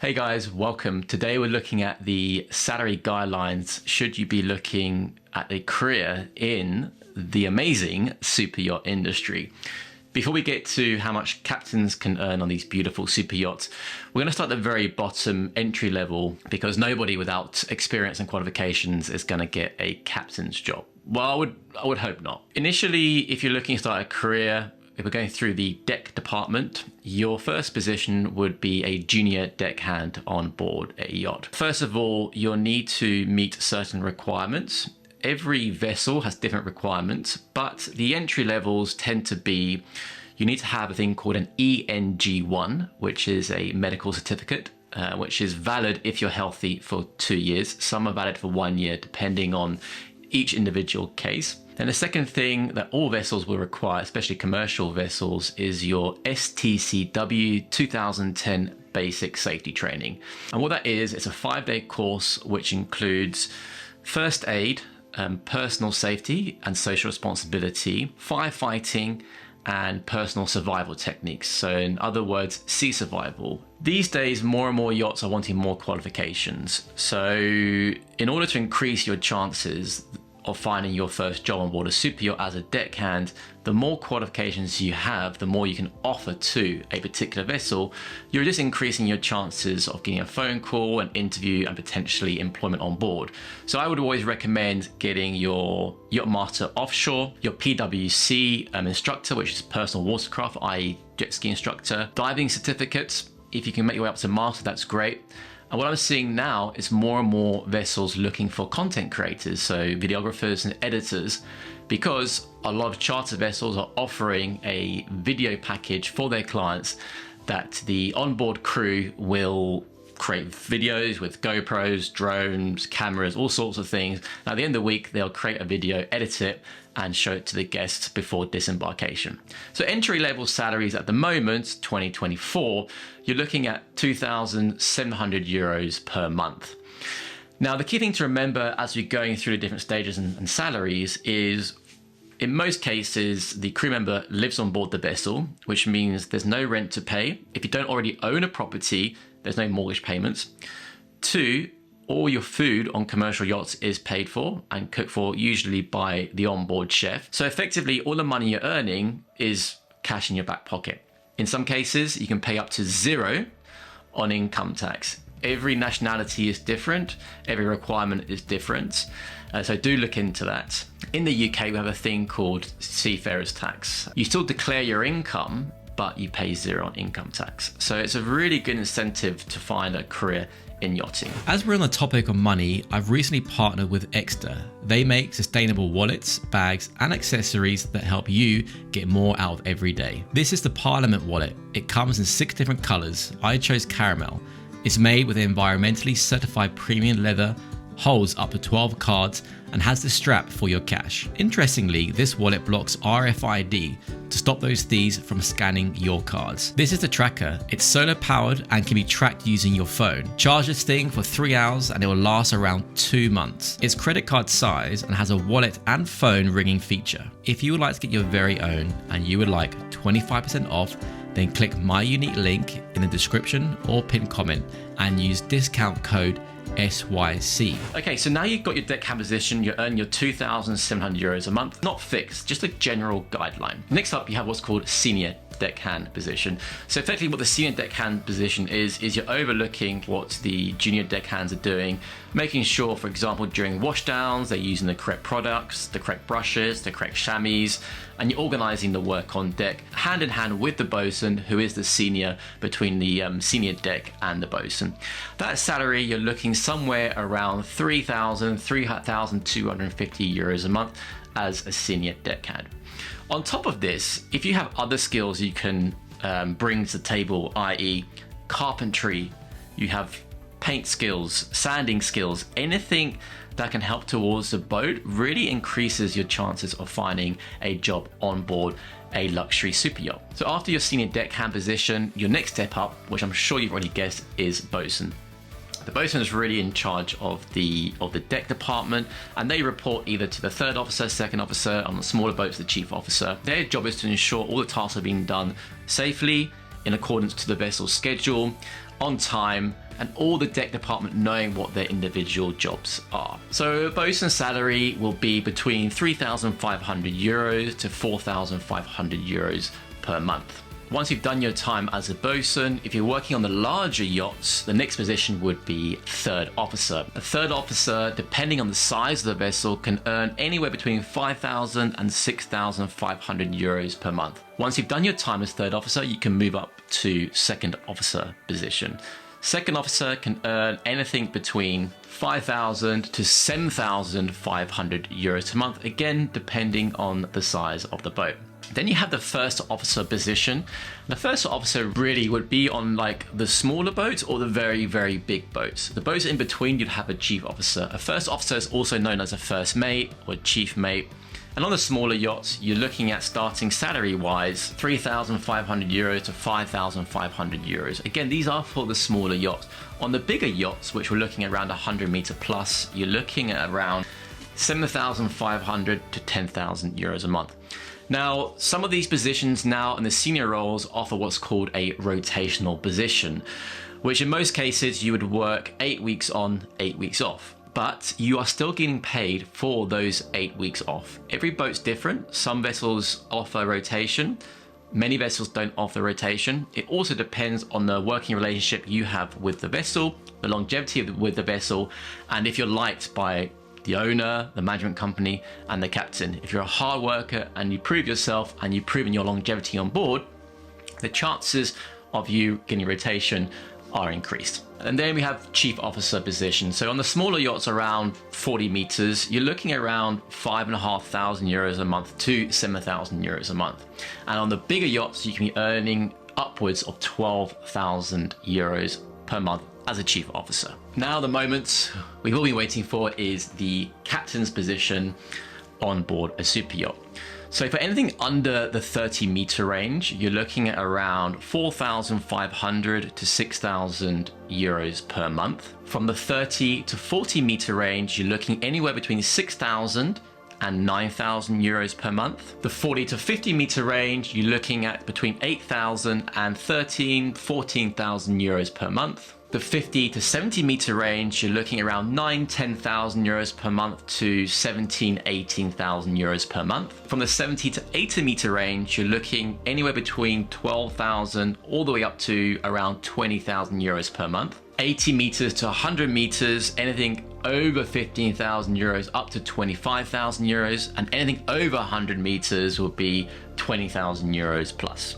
Hey guys, welcome. Today we're looking at the salary guidelines should you be looking at a career in the amazing super yacht industry. Before we get to how much captains can earn on these beautiful super yachts, we're going to start at the very bottom, entry level, because nobody without experience and qualifications is going to get a captain's job. Well, I would hope not. Initially, if you're looking to start a career, if we're going through the deck department, your first position would be a junior deckhand on board a yacht. First of all, you'll need to meet certain requirements. Every vessel has different requirements, but the entry levels tend to be, you need to have a thing called an ENG1, which is a medical certificate, which is valid if you're healthy for 2 years. Some are valid for 1 year, depending on each individual case. And the second thing that all vessels will require, especially commercial vessels, is your STCW 2010 basic safety training. And what that is, it's a 5-day course which includes first aid, personal safety and social responsibility, firefighting, and personal survival techniques. So in other words, sea survival. These days, more and more yachts are wanting more qualifications. So in order to increase your chances of finding your first job on board a super yacht as a deckhand, the more qualifications you have, the more you can offer to a particular vessel. You're just increasing your chances of getting a phone call, an interview, and potentially employment on board. So I would always recommend getting your yacht master offshore, your PWC instructor, which is personal watercraft, i.e. jet ski instructor, diving certificates. If you can make your way up to master, that's great. And what I'm seeing now is more and more vessels looking for content creators, so videographers and editors, because a lot of charter vessels are offering a video package for their clients that the onboard crew will create videos with GoPros, drones, cameras, all sorts of things. And at the end of the week, they'll create a video, edit it, and show it to the guests before disembarkation. So entry-level salaries at the moment, 2024, you're looking at 2,700 euros per month. Now, the key thing to remember as we're going through the different stages and salaries is, in most cases, the crew member lives on board the vessel, which means there's no rent to pay. If you don't already own a property, there's no mortgage payments. 2, all your food on commercial yachts is paid for and cooked for, usually by the onboard chef. So effectively, all the money you're earning is cash in your back pocket. In some cases, you can pay up to 0 on income tax. Every nationality is different. Every requirement is different. So do look into that. In the UK, we have a thing called seafarer's tax. You still declare your income, but you pay 0 on income tax. So it's a really good incentive to find a career in yachting. As we're on the topic of money, I've recently partnered with Exeter. They make sustainable wallets, bags, and accessories that help you get more out of every day. This is the Parliament wallet. It comes in 6 different colors. I chose caramel. It's made with environmentally certified premium leather, holds up to 12 cards, and has the strap for your cash. Interestingly, this wallet blocks RFID to stop those thieves from scanning your cards. This is the tracker. It's solar powered and can be tracked using your phone. Charge this thing for 3 hours and it will last around 2 months. It's credit card size and has a wallet and phone ringing feature. If you would like to get your very own and you would like 25% off, then click my unique link in the description or pinned comment and use discount code SYC. Okay, so now you've got your deckhand position, you earn your 2,700 euros a month, not fixed, just a general guideline. Next up, you have what's called senior deckhand position. So effectively what the senior deckhand position is you're overlooking what the junior deckhands are doing, making sure, for example, during washdowns, they're using the correct products, the correct brushes, the correct chamois, and you're organizing the work on deck hand in hand with the bosun, who is the senior between the senior deck and the bosun. That salary, you're looking somewhere around 3,250 euros a month as a senior deckhand. On top of this, if you have other skills you can bring to the table, i.e. carpentry, you have paint skills, sanding skills, anything that can help towards the boat really increases your chances of finding a job on board a luxury super yacht. So after your senior deckhand position, your next step up, which I'm sure you've already guessed, is bosun. The bosun is really in charge of the deck department, and they report either to the third officer, second officer, on the smaller boats, the chief officer. Their job is to ensure all the tasks are being done safely, in accordance to the vessel's schedule, on time, and all the deck department knowing what their individual jobs are. So a bosun salary will be between €3,500 to €4,500 per month. Once you've done your time as a bosun, if you're working on the larger yachts, the next position would be third officer. A third officer, depending on the size of the vessel, can earn anywhere between €5,000 and €6,500 per month. Once you've done your time as third officer, you can move up to second officer position. Second officer can earn anything between €5,000 to €7,500 a month, again, depending on the size of the boat. Then you have the first officer position. The first officer really would be on like the smaller boats or the very, very big boats. The boats in between, you'd have a chief officer. A first officer is also known as a first mate or chief mate. And on the smaller yachts, you're looking at starting salary-wise, €3,500 to €5,500. Again, these are for the smaller yachts. On the bigger yachts, which we're looking at around 100 meter plus, you're looking at around €7,500 to €10,000 a month. Now, some of these positions now in the senior roles offer what's called a rotational position, which in most cases you would work 8 weeks on, 8 weeks off. But you are still getting paid for those 8 weeks off. Every boat's different. Some vessels offer rotation. Many vessels don't offer rotation. It also depends on the working relationship you have with the vessel, the longevity with the vessel, and if you're liked by the owner, the management company, and the captain. If you're a hard worker and you prove yourself and you've proven your longevity on board, the chances of you getting rotation are increased. And then we have chief officer position. So on the smaller yachts around 40 meters, you're looking at around €5,500 a month to €7,000 a month. And on the bigger yachts, you can be earning upwards of €12,000 per month as a chief officer. Now the moment we've all been waiting for is the captain's position on board a super yacht. So for anything under the 30 meter range, you're looking at around €4,500 to €6,000 per month. From the 30 to 40 meter range, you're looking anywhere between €6,000 and €9,000 per month. The 40 to 50 meter range, you're looking at between €8,000 and €14,000 per month. The 50 to 70 meter range, you're looking around €9,000 per month to €18,000 per month. From the 70 to 80 meter range, you're looking anywhere between €12,000 all the way up to around €20,000 per month. 80 meters to 100 meters, anything over €15,000 up to €25,000, and anything over 100 meters will be €20,000 plus.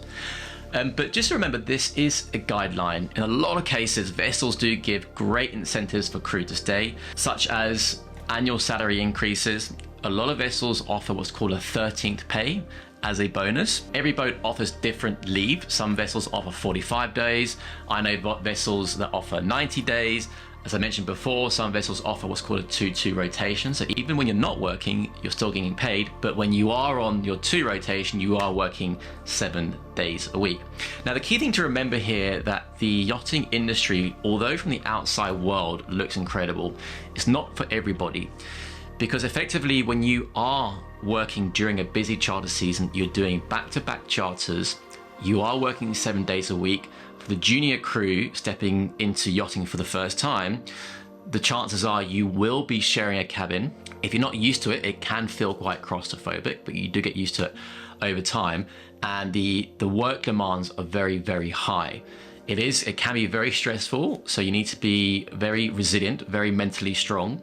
But just remember, this is a guideline. In a lot of cases, vessels do give great incentives for crew to stay, such as annual salary increases. A lot of vessels offer what's called a 13th pay as a bonus. Every boat offers different leave. Some vessels offer 45 days. I know vessels that offer 90 days. As I mentioned before, some vessels offer what's called a 2-2 rotation. So even when you're not working, you're still getting paid. But when you are on your 2 rotation, you are working 7 days a week. Now, the key thing to remember here that the yachting industry, although from the outside world looks incredible, it's not for everybody. Because effectively, when you are working during a busy charter season, you're doing back-to-back charters, you are working 7 days a week. For the junior crew stepping into yachting for the first time, the chances are you will be sharing a cabin. If you're not used to it, it can feel quite claustrophobic, but you do get used to it over time. And the work demands are very, very high. It can be very stressful, so you need to be very resilient, very mentally strong,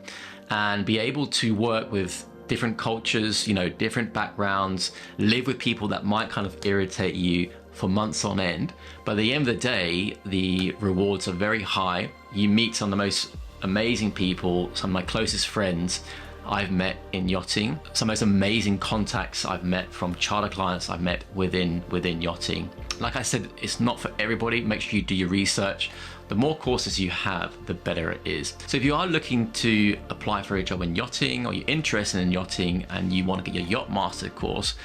and be able to work with different cultures, different backgrounds, live with people that might kind of irritate you for months on end. But at the end of the day, the rewards are very high. You meet some of the most amazing people, some of my closest friends I've met in yachting, some of the most amazing contacts I've met from charter clients I've met within yachting. Like I said, it's not for everybody. Make sure you do your research. The more courses you have, the better it is. So if you are looking to apply for a job in yachting, or you're interested in yachting and you want to get your Yacht Master course,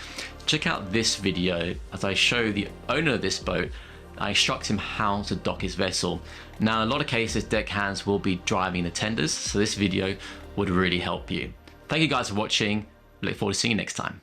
check out this video as I show the owner of this boat. I instruct him how to dock his vessel. Now, in a lot of cases, deckhands will be driving the tenders, so this video would really help you. Thank you guys for watching. Look forward to seeing you next time.